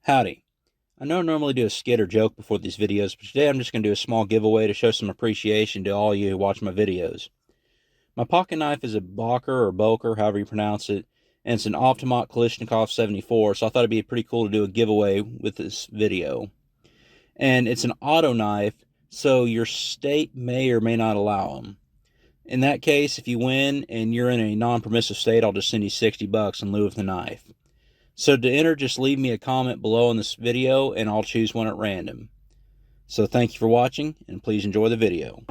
Howdy. I know I normally do a skit or joke before these videos, but today I'm just going to do a small giveaway to show some appreciation to all you who watch my videos. My pocket knife is a Boker or Boker, however you pronounce it, and it's an Automat Kalashnikov 74, so I thought it'd be pretty cool to do a giveaway with this video. And it's an auto knife, so your state may or may not allow them. In that case, if you win and you're in a non-permissive state, I'll just send you $60 in lieu of the knife. So to enter, just leave me a comment below in this video and I'll choose one at random. So thank you for watching and please enjoy the video.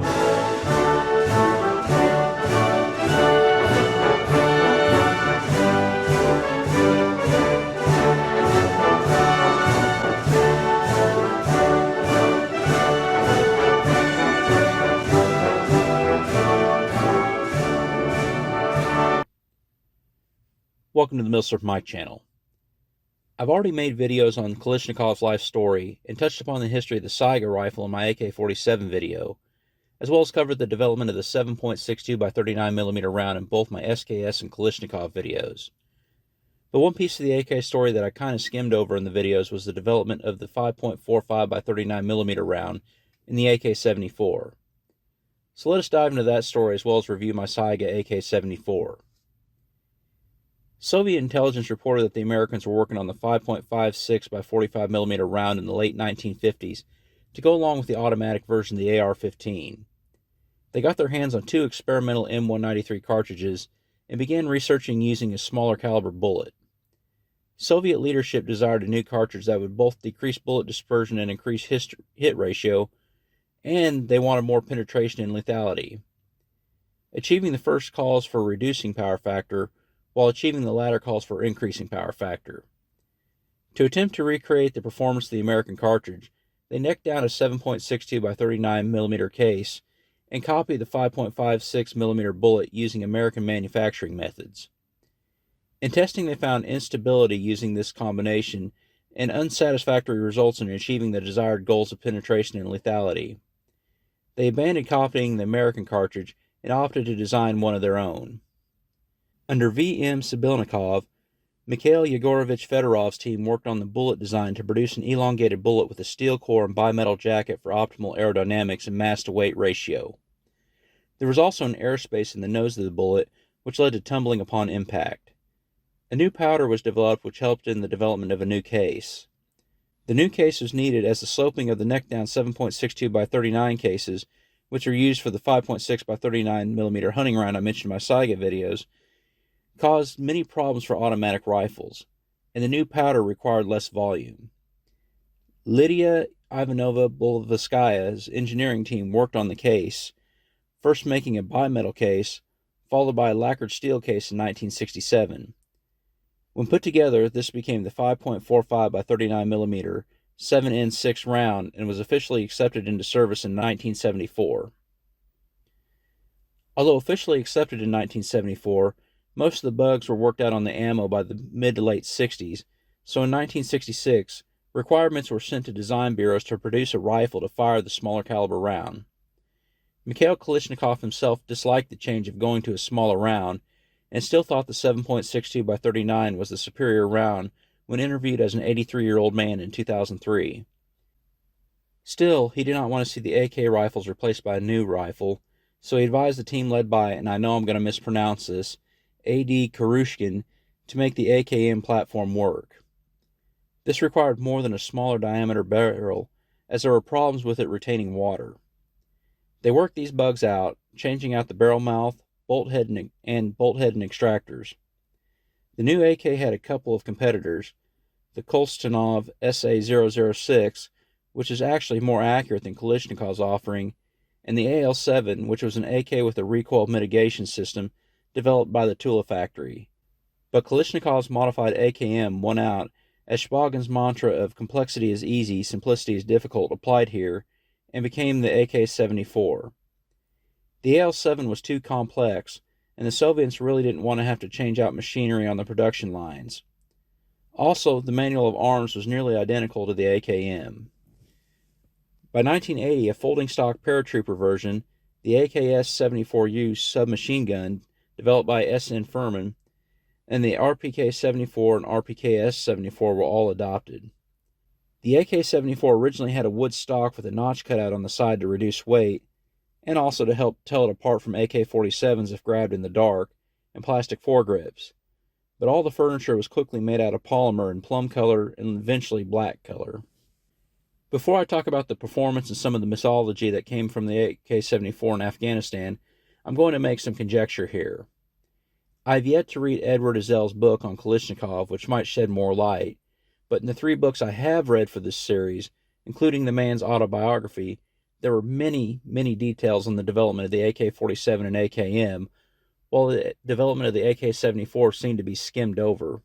Welcome to the Milsurf Mike channel. I've already made videos on Kalashnikov's life story and touched upon the history of the Saiga rifle in my AK-47 video, as well as covered the development of the 7.62x39mm round in both my SKS and Kalashnikov videos. But one piece of the AK story that I kind of skimmed over in the videos was the development of the 5.45x39mm round in the AK-74. So let us dive into that story as well as review my Saiga AK-74. Soviet intelligence reported that the Americans were working on the 5.56x45mm round in the late 1950s to go along with the automatic version of the AR-15. They got their hands on two experimental M193 cartridges and began researching using a smaller caliber bullet. Soviet leadership desired a new cartridge that would both decrease bullet dispersion and increase hit ratio, and they wanted more penetration and lethality. Achieving the first calls for reducing power factor, while achieving the latter calls for increasing power factor. To attempt to recreate the performance of the American cartridge, they necked down a 7.62x39mm case and copied the 5.56mm bullet using American manufacturing methods. In testing, they found instability using this combination and unsatisfactory results in achieving the desired goals of penetration and lethality. They abandoned copying the American cartridge and opted to design one of their own. Under V.M. Sabilnikov, Mikhail Yegorovich Fedorov's team worked on the bullet design to produce an elongated bullet with a steel core and bimetal jacket for optimal aerodynamics and mass-to-weight ratio. There was also an airspace in the nose of the bullet, which led to tumbling upon impact. A new powder was developed which helped in the development of a new case. The new case was needed as the sloping of the neck-down 7.62x39 cases, which are used for the 5.6x39mm hunting round I mentioned in my Saiga videos, caused many problems for automatic rifles, and the new powder required less volume. Lydia Ivanova Bolavaskaya's engineering team worked on the case, first making a bimetal case, followed by a lacquered steel case in 1967. When put together, this became the 5.45x39mm 7N6 round and was officially accepted into service in 1974. Although officially accepted in 1974, most of the bugs were worked out on the ammo by the mid to late 60s, so in 1966, requirements were sent to design bureaus to produce a rifle to fire the smaller caliber round. Mikhail Kalashnikov himself disliked the change of going to a smaller round, and still thought the 7.62x39 was the superior round when interviewed as an 83-year-old man in 2003. Still, he did not want to see the AK rifles replaced by a new rifle, so he advised the team led by, and I know I'm going to mispronounce this, A.D. Karushkin, to make the AKM platform work. This required more than a smaller diameter barrel, as there were problems with it retaining water. They worked these bugs out, changing out the barrel mouth, bolt head and extractors. The new AK had a couple of competitors, the Kolstanov SA-006, which is actually more accurate than Kalashnikov's offering, and the AL-7, which was an AK with a recoil mitigation system developed by the Tula factory. But Kalashnikov's modified AKM won out, as Shpaghin's mantra of complexity is easy, simplicity is difficult applied here, and became the AK-74. The AL-7 was too complex, and the Soviets really didn't want to have to change out machinery on the production lines. Also, the manual of arms was nearly identical to the AKM. By 1980, a folding stock paratrooper version, the AKS-74U submachine gun, developed by S.N. Furman, and the RPK-74 and RPK-S-74 were all adopted. The AK-74 originally had a wood stock with a notch cut out on the side to reduce weight, and also to help tell it apart from AK-47s if grabbed in the dark, and plastic foregrips. But all the furniture was quickly made out of polymer in plum color and eventually black color. Before I talk about the performance and some of the mythology that came from the AK-74 in Afghanistan, I'm going to make some conjecture here. I've yet to read Edward Ezel's book on Kalashnikov, which might shed more light, but in the 3 books I have read for this series, including the man's autobiography, there were many, many details on the development of the AK-47 and AKM, while the development of the AK-74 seemed to be skimmed over.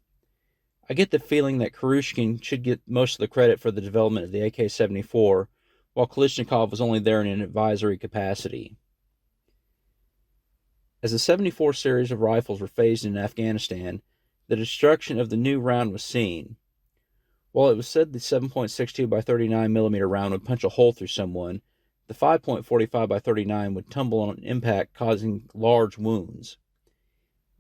I get the feeling that Kurushkin should get most of the credit for the development of the AK-74, while Kalashnikov was only there in an advisory capacity. As the 74 series of rifles were phased in Afghanistan, the destruction of the new round was seen. While it was said the 7.62x39mm round would punch a hole through someone, the 5.45x39 would tumble on impact, causing large wounds.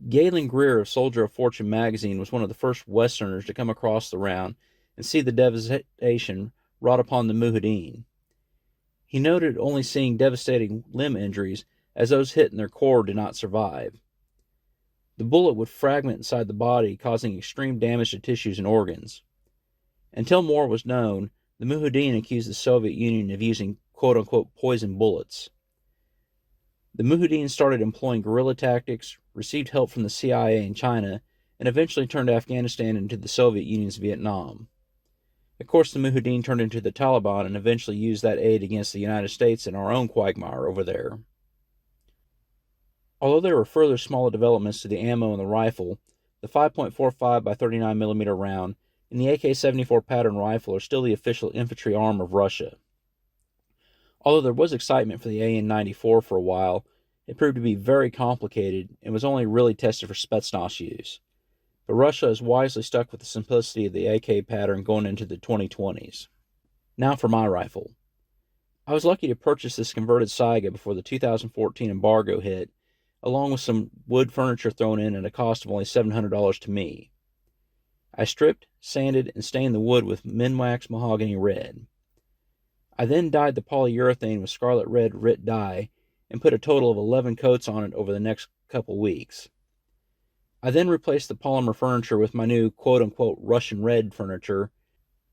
Galen Greer of Soldier of Fortune magazine was one of the first Westerners to come across the round and see the devastation wrought upon the Mujahideen. He noted only seeing devastating limb injuries, as those hit in their core did not survive. The bullet would fragment inside the body, causing extreme damage to tissues and organs. Until more was known, the Mujahideen accused the Soviet Union of using quote-unquote poison bullets. The Mujahideen started employing guerrilla tactics, received help from the CIA and China, and eventually turned Afghanistan into the Soviet Union's Vietnam. Of course, the Mujahideen turned into the Taliban and eventually used that aid against the United States and our own quagmire over there. Although there were further smaller developments to the ammo and the rifle, the 5.45x39mm round and the AK-74 pattern rifle are still the official infantry arm of Russia. Although there was excitement for the AN-94 for a while, it proved to be very complicated and was only really tested for Spetsnaz use. But Russia has wisely stuck with the simplicity of the AK pattern going into the 2020s. Now for my rifle. I was lucky to purchase this converted Saiga before the 2014 embargo hit, along with some wood furniture thrown in at a cost of only $700 to me. I stripped, sanded, and stained the wood with Minwax Mahogany Red. I then dyed the polyurethane with Scarlet Red RIT dye and put a total of 11 coats on it over the next couple weeks. I then replaced the polymer furniture with my new quote-unquote Russian Red furniture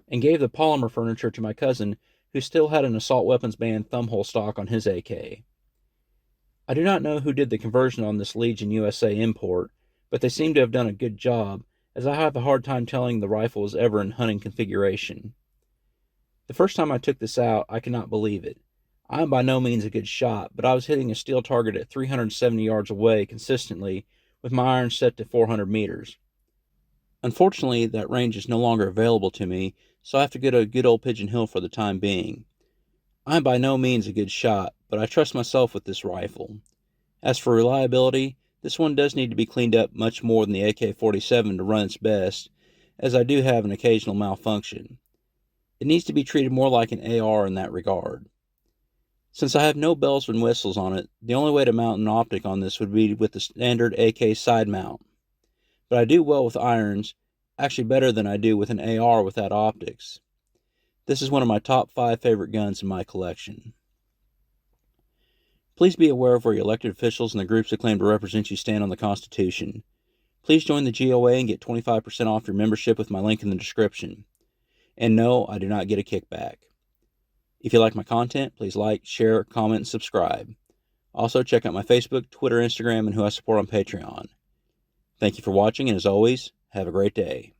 and gave the polymer furniture to my cousin, who still had an assault weapons band thumbhole stock on his AK. I do not know who did the conversion on this Legion USA import, but they seem to have done a good job, as I have a hard time telling the rifle is ever in hunting configuration. The first time I took this out, I could not believe it. I am by no means a good shot, but I was hitting a steel target at 370 yards away consistently with my iron set to 400 meters. Unfortunately, that range is no longer available to me, so I have to go to good old Pigeon Hill for the time being. I am by no means a good shot, but I trust myself with this rifle. As for reliability, this one does need to be cleaned up much more than the AK-47 to run its best, as I do have an occasional malfunction. It needs to be treated more like an AR in that regard. Since I have no bells and whistles on it, the only way to mount an optic on this would be with the standard AK side mount. But I do well with irons, actually better than I do with an AR without optics. This is one of my top 5 favorite guns in my collection. Please be aware of where your elected officials and the groups that claim to represent you stand on the Constitution. Please join the GAW and get 25% off your membership with my link in the description. And no, I do not get a kickback. If you like my content, please like, share, comment, and subscribe. Also, check out my Facebook, Twitter, Instagram, and who I support on Patreon. Thank you for watching, and as always, have a great day.